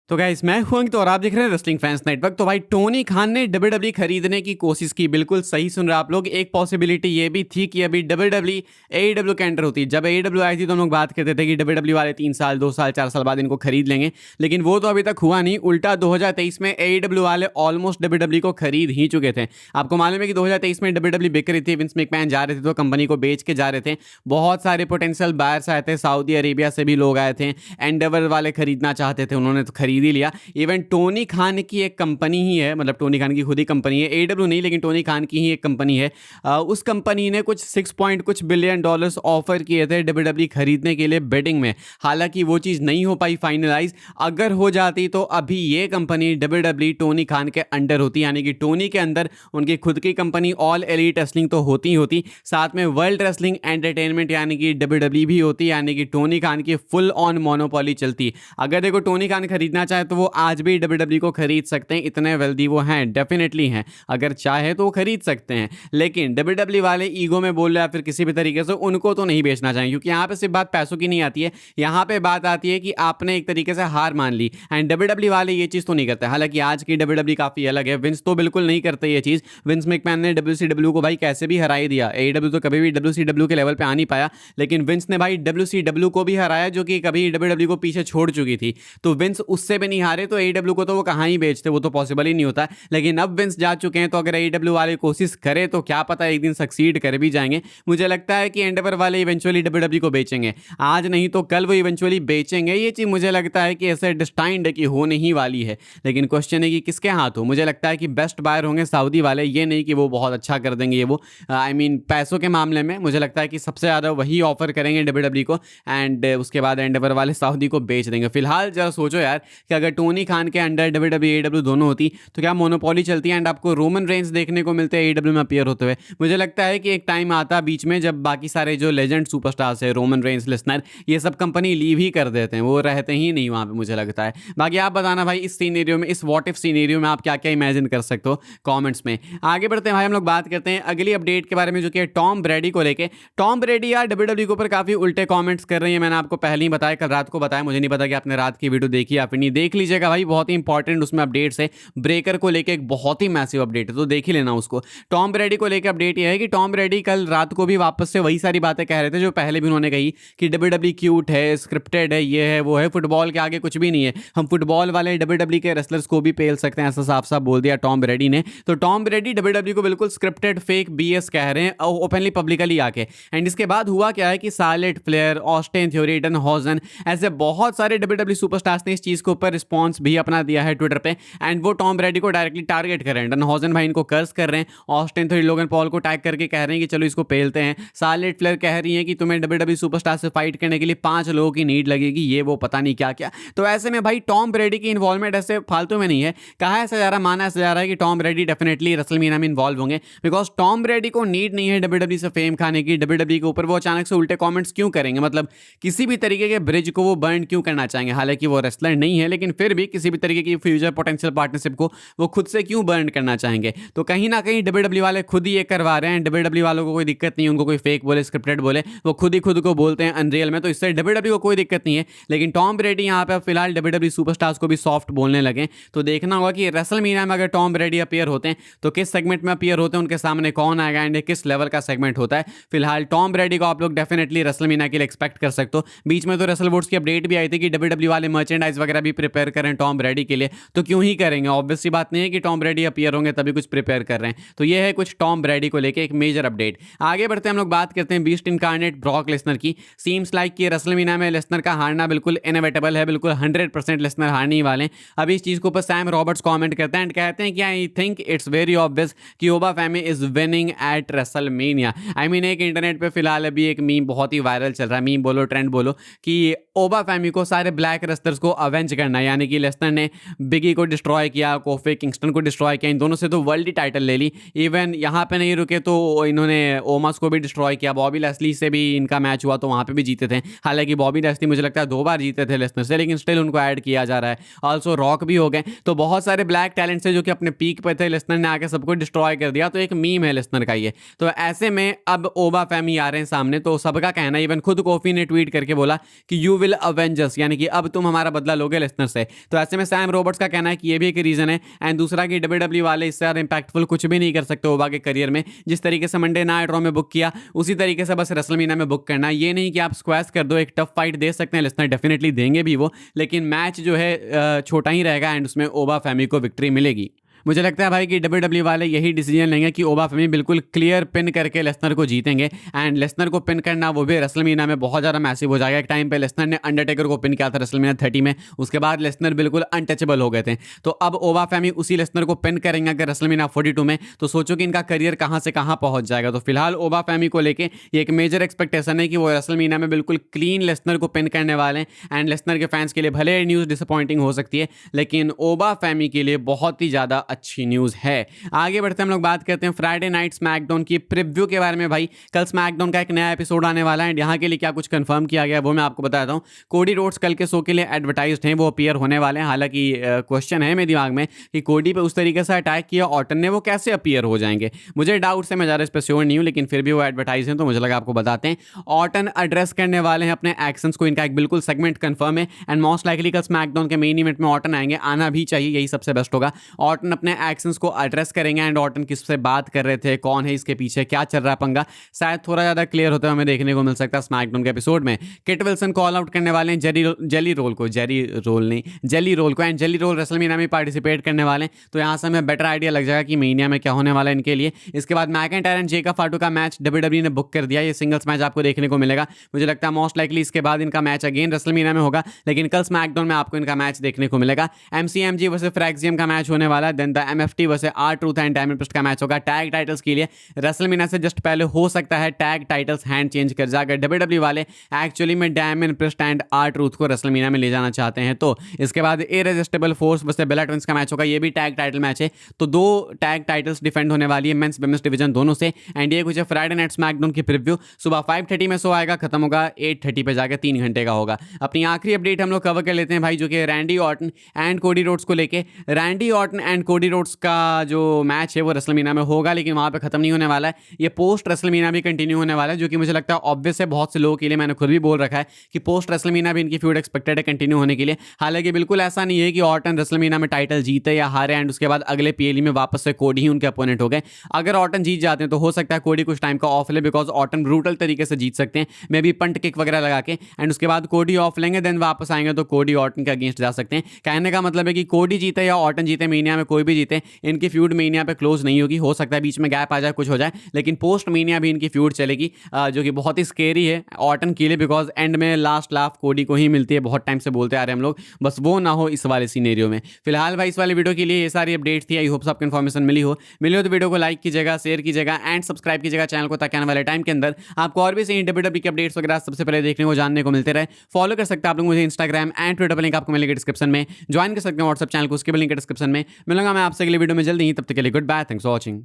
तो गाइस मैं हूं अंकित और आप देख रहे हैं रेसलिंग फैंस नेटवर्क। तो भाई टोनी खान ने डब्ल्यूडब्ल्यू खरीदने की कोशिश की, बिल्कुल सही सुन रहे हैं आप लोग। एक पॉसिबिलिटी ये भी थी कि अभी डब्ल्यूडब्ल्यू एईडब्ल्यू के अंडर होती। जब एईडब्ल्यू आई थी तो हम लोग बात करते थे कि डब्ल्यूडब्ल्यू वाले 3 साल 2 साल 4 साल बाद इनको खरीद लेंगे, लेकिन वो तो अभी तक हुआ नहीं। उल्टा 2023 में एईडब्ल्यू वाले ऑलमोस्ट डब्ल्यूडब्ल्यू को खरीद ही चुके थे। आपको मालूम है कि 2023 में डब्ल्यूडब्ल्यू बिक रही थी, विंस मैकमैन जा रहे थे तो कंपनी को बेच के जा रहे थे। बहुत सारे पोटेंशियल बायर्स आए थे, सऊदी अरेबिया से भी लोग आए थे, एंडेवर वाले खरीदना चाहते थे, उन्होंने तो खरीद ही लिया। इवन टोनी खान की एक कंपनी ही है, मतलब टोनी खान की खुद ही कंपनी है, एडब्ल्यू नहीं लेकिन टोनी खान की ही एक कंपनी है। उस कंपनी ने कुछ 6 पॉइंट कुछ बिलियन डॉलर्स ऑफर किए थे डब्ल्यूडब्ल्यू खरीदने के लिए बेटिंग में। हालांकि वो चीज़ नहीं हो पाई फाइनलाइज। अगर हो जाती तो अभी ये कंपनी डब्ल्यूडब्ल्यू टोनी खान के अंडर होती, यानी कि टोनी के अंदर उनकी खुद की कंपनी ऑल एलीट रेसलिंग तो होती ही होती, साथ में वर्ल्ड रेसलिंग एंटरटेनमेंट यानी कि डब्ल्यूडब्ल्यू भी होती, यानी कि टोनी खान की फुल ऑन मोनोपोली चलती। अगर देखो टोनी खान खरीदना चाहे तो वो आज भी डब्ल्यूडब्ल्यू को खरीद सकते हैं, इतने वेल्दी वो हैं, डेफिनेटली हैं। अगर चाहे तो वो खरीद सकते हैं, लेकिन डब्ल्यूडब्ल्यू वाले ईगो में बोल रहे हैं फिर किसी भी तरीके से उनको तो नहीं बेचना चाहिए, क्योंकि यहाँ पे सिर्फ बात पैसों की नहीं आती है, यहाँ पे बात आती है कि आपने एक तरीके से हार मान ली। एंड डब्ल्यूडब्ल्यू वाले ये चीज़ तो नहीं करते। हालांकि आज की डब्ल्यूडब्ल्यू काफ़ी अलग है, विंस तो बिल्कुल नहीं करते ये चीज़। विंस मैकमैन ने डब्ल्यूसीडब्ल्यू को भाई कैसे भी हरा ही दिया। एईडब्ल्यू तो कभी भी डब्ल्यूसीडब्ल्यू के लेवल पे आ नहीं पाया, लेकिन विंस ने भाई डब्ल्यूसीडब्ल्यू को भी हराया, जो कि कभी डब्ल्यूडब्ल्यू को पीछे छोड़ चुकी थी। तो विंस उससे भी नहीं हारे, तो एईडब्ल्यू को तो वो कहाँ ही बेचते, वो तो पॉसिबल ही नहीं होता। लेकिन अब विंस जा चुके हैं, तो अगर एईडब्ल्यू वाले कोशिश करे तो क्या पता एक दिन सक्सीड कर भी जाएंगे। मुझे लगता है कि एंडेवर वाले इवेंचुअली डब्ल्यूडब्ल्यू को बेचेंगे, आज नहीं तो कल वो इवेंचुअली बेचेंगे। ये चीज़ मुझे लगता है कि ऐसे डिस्टाइंड है कि होने ही वाली है, लेकिन क्वेश्चन है कि किसके हाथ हो। मुझे लगता है कि बेस्ट बायर होंगे सऊदी वाले, ये नहीं कि वो बहुत अच्छा कर देंगे। ये वो आई मीन पैसों के मामले में मुझे लगता है कि सबसे ज़्यादा वही ऑफर करेंगे डब्ल्यूडब्ल्यू को, एंड उसके बाद एंडेवर वाले सऊदी को बेच देंगे। फिलहाल जरा सोचो यार कि अगर टोनी खान के अंडर डब्ल्यूडब्ल्यू एडब्ल्यू दोनों होती तो क्या मोनोपोली चलती है, एंड आपको रोमन रेंज देखने को मिलते हैं एडब्ल्यू में अपीयर होते हुए। मुझे लगता है कि एक टाइम आता बीच में जब बाकी सारे जो लेजेंड सुपरस्टार्स है, रोमन रेंज, लेसनर, ये सब कंपनी लीव ही कर देते हैं, वो रहते ही नहीं वहाँ पे, मुझे लगता है। बाकी आप बताना भाई इस सीनेरियो में, इस व्हाट इफ सीनेरियो में आप क्या क्या इमेजिन कर सकते हो कमेंट्स में। आगे बढ़ते हैं भाई, हम लोग बात करते हैं अगली अपडेट के बारे में, जो कि है टॉम ब्रैडी को लेके। टॉम ब्रैडी यार डब्ल्यूडब्ल्यू के ऊपर काफी उल्टे कमेंट्स कर रही है। मैंने आपको पहले ही बताया, कल रात को बताया, मुझे नहीं पता कि आपने रात की वीडियो देखी या फिर नहीं, देख लीजिएगा भाई, बहुत ही इंपॉर्टेंट उसमें अपडेट्स है। ब्रेकर को लेके एक बहुत ही मैसिव अपडेट है, तो देख ही लेना उसको। टॉम ब्रैडी को लेके अपडेट ये है कि टॉम ब्रैडी कल रात को भी वापस से वही सारी बातें कह रहे थे जो पहले भी उन्होंने कही, कि डब्ल्यूडब्ल्यू क्यूट है, स्क्रिप्टेड है, ये है वो है, फुटबॉल के आगे कुछ भी नहीं है, हम फुटबॉल वाले डब्ल्यूडब्ल्यू के रेसलर्स को भी पेल सकते हैं, ऐसा साफ साफ बोल दिया टॉम ब्रैडी ने। तो टॉम ब्रैडी डब्ल्यूडब्ल्यू को बिल्कुल स्क्रिप्टेड फेक बीएस कह रहे हैं ओपनली पब्लिकली आके। एंड इसके बाद हुआ क्या है कि सार्लेट फ्लेयर, ऑस्टिन थ्योरी, डनहॉजन, ऐसे बहुत सारे डब्ल्यूडब्ल्यू सुपरस्टार्स ने इस चीज के ऊपर रिस्पॉन्स भी अपना दिया है ट्विटर पे, एंड वो टॉम ब्रैडी को डायरेक्टली टारगेट कर रहे हैं। डनहॉजन भाई इनको कर्स कर रहे हैं, ऑस्टिन थ्योरी, लोगन पॉल को टैग करके कह रहे हैं कि चलो इसको पेलते हैं। सार्लेट फ्लेयर कह रही है कि तुम्हें डब्ल्यूडब्ल्यू सुपरस्टार से फाइट करने के लिए 5 लोगों की नीड लगेगी, ये वो पता नहीं क्या क्या। तो ऐसे में भाई टॉम ब्रैडी की इन्वॉल्वमेंट ऐसे फालतू में नहीं है। कहा ऐसा जा रहा, माना ऐसा जा रहा है कि टॉम ब्रैडी डेफिनेटली रेसलमेनिया में इन्वॉल्व होंगे, बिकॉज टॉम ब्रैडी को नीड नहीं है डब्ल्यूडब्ल्यू से फेम खाने की। डब्ल्यूडब्ल्यू के ऊपर वो अचानक से उल्टे कमेंट्स क्यों करेंगे, मतलब किसी भी तरीके के ब्रिज को वो बर्न क्यों करना चाहेंगे। हालांकि वो रेसलर नहीं है, लेकिन फिर भी किसी भी तरीके की फ्यूचर पोटेंशियल पार्टनरशिप को वो खुद से क्यों बर्न करना चाहेंगे। तो कहीं ना कहीं डब्ल्यूडब्ल्यू वाले खुद ही ये करवा रहे हैं। डब्ल्यूडब्ल्यू वालों को कोई दिक्कत नहीं, उनको कोई फेक बोले, स्क्रिप्टेड बोले, वो खुद ही खुद को बोलते हैं अनरियल में, तो इससे डब्ल्यूडब्ल्यू को कोई दिक्कत नहीं है। लेकिन टॉम ब्रैडी यहाँ पे फिलहाल डब्ल्यूडब्ल्यू सुपरस्टार्स को भी सॉफ्ट बोलने लगे। तो देखना होगा कि रेसलमेनिया में अगर टॉम ब्रैडी अपीयर होते हैं तो किस सेगमेंट में अपीयर होते हैं, उनके सामने कौन आएगा, एंड किस लेवल का सेगमेंट होता है। फिलहाल टॉम ब्रैडी को आप लोग डेफिनेटली रेसलमेनिया के लिए एक्सपेक्ट कर सकते हो। बीच में तो रेसल वोट्स की अपडेट भी आई थी कि डब्ल्यूडब्ल्यू वाले मर्चेंडाइज वगैरह भी प्रिपेयर करें टॉम ब्रैडी के लिए, तो क्यों ही करेंगे। ऑब्वियस सी बात नहीं है कि टॉम ब्रैडी अपीयर होंगे तभी कुछ प्रिपेयर कर रहे हैं। तो ये है कुछ टॉम ब्रैडी को लेके एक मेजर अपडेट। आगे बढ़ते हैं, हम लोग बात करते हैं बीस्ट इनकार्नेट ब्रॉक लेसनर की। सीम्स लाइक कि रेसलमेनिया में लेसनर का हारना बिल्कुल इनएविटेबल है, बिल्कुल 100% लेसनर हारने ही वाले हैं। अभी इस चीज के ऊपर सैम रॉबर्ट्स कमेंट करते हैं एंड कहते हैं कि I think it's very obvious कि Oba Femi is winning at WrestleMania. I mean एक इंटरनेट पे फिलहाल अभी एक मीम बहुत ही वायरल चल रहा है, मीम बोलो ट्रेंड बोलो, कि ओबा फैमी को सारे ब्लैक रेसलर्स को अवेंज करना है, यानी कि लेसनर ने बिगी को डिस्ट्रॉय किया, कोफी किंगस्टन को डिस्ट्रॉय किया, इन दोनों से तो वर्ल्ड टाइटल ले ली। इवन यहाँ पे नहीं रुके तो इन्होंने ओमास को भी डिस्ट्रॉय किया, बॉबी लेस्ली से भी इनका मैच हुआ तो वहाँ पे भी जीते थे। हालांकि बॉबी लेस्ली मुझे लगता है 2 बार जीते थे लेसनर से, लेकिन स्टिल उनको ऐड किया जा रहा है। ऑल्सो रॉक भी हो गए, तो बहुत सारे ब्लैक टैलेंट से जो कि अपने पीक पे थे, लेसनर ने आके सबको डिस्ट्रॉय कर दिया। तो एक मीम है लेसनर का ये। तो ऐसे में अब ओबा फैमी आ रहे हैं सामने, तो सबका कहना, इवन खुद कोफी ने ट्वीट करके बोला कि यू विल अवेंजर्स, यानी कि अब तुम हमारा बदला लोगे लेसनर। लेसनर से। तो ऐसे में सैम रॉबर्ट्स का कहना है कि ये भी एक रीज़न है। एंड दूसरा कि WWE वाले इससे ज़्यादा इंपैक्टफुल कुछ भी नहीं कर सकते ओबा के करियर में। जिस तरीके से मंडे नाइट रॉ में बुक किया, उसी तरीके से बस रेसलमेनिया में बुक करना। ये नहीं कि आप स्क्वैश कर दो, एक टफ फाइट दे सकते हैं लेसनर, डेफिनेटली देंगे भी वो, लेकिन मैच जो है छोटा ही रहेगा एंड उसमें ओबा फैमिली को विक्ट्री मिलेगी। मुझे लगता है भाई कि WWE वाले यही डिसीजन लेंगे कि ओबा फैमिली बिल्कुल क्लियर पिन करके लेसनर को जीतेंगे। एंड लेसनर को पिन करना वो भी रेसलमेनिया में बहुत ज़्यादा मैसिव हो जाएगा। एक टाइम पे लेसनर ने अंडरटेकर को पिन किया था रेसलमेनिया 30 में, उसके बाद लेसनर बिल्कुल अनटचेबल हो गए थे। तो अब ओबा फैमिली उसी लेसनर को पिन करेंगे अगर रेसलमेनिया 42 में, तो सोचो कि इनका करियर कहाँ से कहाँ पहुँच जाएगा। तो फिलहाल ओबा फैमिली को लेके ये एक मेजर एक्सपेक्टेशन है कि वो रेसलमेनिया में बिल्कुल क्लीन लेसनर को पिन करने वाले हैं। एंड लेसनर के फैंस के लिए भले न्यूज़ डिसअपॉइंटिंग हो सकती है, लेकिन ओबा फैमिली के लिए बहुत ही ज़्यादा अच्छी न्यूज़ है। आगे बढ़ते हम लोग बात करते हैं फ्राइडे नाइट स्मैकडाउन की प्रीव्यू के बारे में। भाई कल स्मैकडाउन का एक नया एपिसोड आने वाला है, यहाँ के लिए क्या कुछ कंफर्म किया गया है वो मैं आपको बताता हूँ। कोडी रोड्स कल के शो के लिए एडवर्टाइज्ड हैं, वो अपीयर होने वाले हैं। हालांकि क्वेश्चन है मेरे दिमाग में कि कोडी पे उस तरीके से अटैक किया ऑर्टन ने, वो कैसे अपीयर हो जाएंगे। मुझे डाउट से मैं ज़्यादा इस पर श्योर नहीं हूँ, लेकिन फिर भी वो एडवर्टाइज हैं तो मुझे लगा आपको बताते हैं। ऑर्टन एड्रेस करने वाले हैं अपने एक्शंस को, इनका एक बिल्कुल सेगमेंट कंफर्म है। एंड मोस्ट लाइकली कल स्मैकडाउन के मेन इवेंट में ऑर्टन आएंगे, आना भी चाहिए, यही सबसे बेस्ट होगा। ऑर्टन अपने एक्शंस को एड्रेस करेंगे एंड ऑर्टन किससे बात कर रहे थे, कौन है इसके पीछे, क्या चल रहा है पंगा, शायद थोड़ा ज़्यादा क्लियर होता है हमें देखने को मिल सकता है स्मैकडाउन के एपिसोड में। किट विल्सन कॉल आउट करने वाले हैं जेली रोल को एंड जेली रोल रेसलमेनिया में पार्टिसिपेट करने वाले हैं। तो यहाँ से हमें बेटर आइडिया लग जाएगा कि मेनिया में क्या होने वाला है इनके लिए। इसके बाद मैकिंटायर एंड जेका फाटू का मैच WWE ने बुक कर दिया, ये सिंगल्स मैच आपको देखने को मिलेगा। मुझे लगता है मोस्ट लाइकली इसके बाद इनका मैच अगेन रेसलमेनिया में होगा, लेकिन कल स्मैकडाउन में आपको इनका मैच देखने को मिलेगा। MCMG वर्सेस फ्रैक्सियम का मैच होने वाला है। Then the MFT versus R-Truth and Damian Priest का मैच होगा टैग टाइटल्स के लिए। रेसलमेनिया से जस्ट पहले हो सकता है टैग टाइटल्स हैंड चेंज कर जाए अगर WWE वाले एक्चुअली में डायमंड प्रिस्ट एंड R-Truth को रेसलमेनिया में ले जाना चाहते हैं तो। इसके बाद इररेजिस्टिबल फोर्स वर्सेस बेला ट्विंस का मैच होगा, ये भी टैग टाइटल मैच है। तो 2 टैग टाइटल्स डिफेंड होने वाली है मेंस वुमेन्स डिवीजन दोनों से। एंड ये कुछ फ्राइडे नाइट स्मैकडाउन की प्रीव्यू सुबह 5:30 में शो आएगा, खत्म होगा 8:30 पे जाकर 3 घंटे का होगा। अपनी आखिरी अपडेट हम लोग कवर कर लेते हैं भाई, जो कि Randy Orton and Cody Rhodes को लेके। Randy Orton and Cody Rhodes का जो मैच है वो रेसलमेनिया में होगा, लेकिन वहाँ पे खत्म नहीं होने वाला है, ये पोस्ट रेसलमेनिया भी कंटिन्यू होने वाला है, जो कि मुझे लगता है ऑब्वियस है बहुत से लोगों के लिए। मैंने खुद भी बोल रखा है कि पोस्ट रेसलमेनिया भी इनकी फ्यूड एक्सपेक्टेड है कंटिन्यू होने के लिए। हालांकि बिल्कुल ऐसा नहीं है कि ऑर्टन रेसलमेनिया में टाइटल जीते या हारे एंड उसके बाद अगले PLE में वापस से कोडी ही उनके अपोनेंट हो गए। अगर ऑर्टन जीत जाते हैं तो हो सकता है कोडी कुछ टाइम का ऑफ ले, बिकॉज ऑर्टन ब्रूटल तरीके से जीत सकते हैं, मे बी पंट किक वगैरह लगा के, एंड उसके बाद कोडी ऑफ लेंगे, देन वापस आएंगे तो कोडी ऑर्टन के अगेंस्ट जा सकते हैं। कहने का मतलब है कि कोडी जीते या ऑर्टन जीते, मेनिया में कोई भी जीते, इनकी फ्यूड मेनिया पे क्लोज नहीं होगी। हो सकता है बीच में गैप आ जाए, कुछ हो जाए, लेकिन पोस्ट मेनिया भी इनकी फ्यूड चलेगी, जो कि बहुत ही स्केरी है ऑर्टन के लिए, बिकॉज एंड में लास्ट लाफ कोडी को ही मिलती है। बहुत टाइम से बोलते आ रहे हैं हम लोग, बस वो ना हो इस वाले सीनेरियो में। फिलहाल भाई इस वाले वीडियो के लिए ये सारी अपडेट थी। आई होप आपको इन्फॉर्मेशन मिली हो तो वीडियो को लाइक कीजिएगा, शेयर कीजिएगा एंड सब्सक्राइब कीजिएगा चैनल को, ताकि आने वाले टाइम के अंदर आपको और भी सही WWE के अपडेट्स वगैरह सबसे पहले देखने को जानने को मिलते रहे। फॉलो कर सकते हैं आप लोग मुझे इंस्टाग्राम एंड ट्विटर पर, लिंक आपको मिलेगा डिस्क्रिप्शन में। ज्वाइन कर सकते हैं व्हाट्सएप चैनल को, उसके भी लिंक डिस्क्रिप्शन में। मिलूंगा मैं आपसे अगले वीडियो में जल्दी ही, तब तक के लिए good bye, thanks for watching.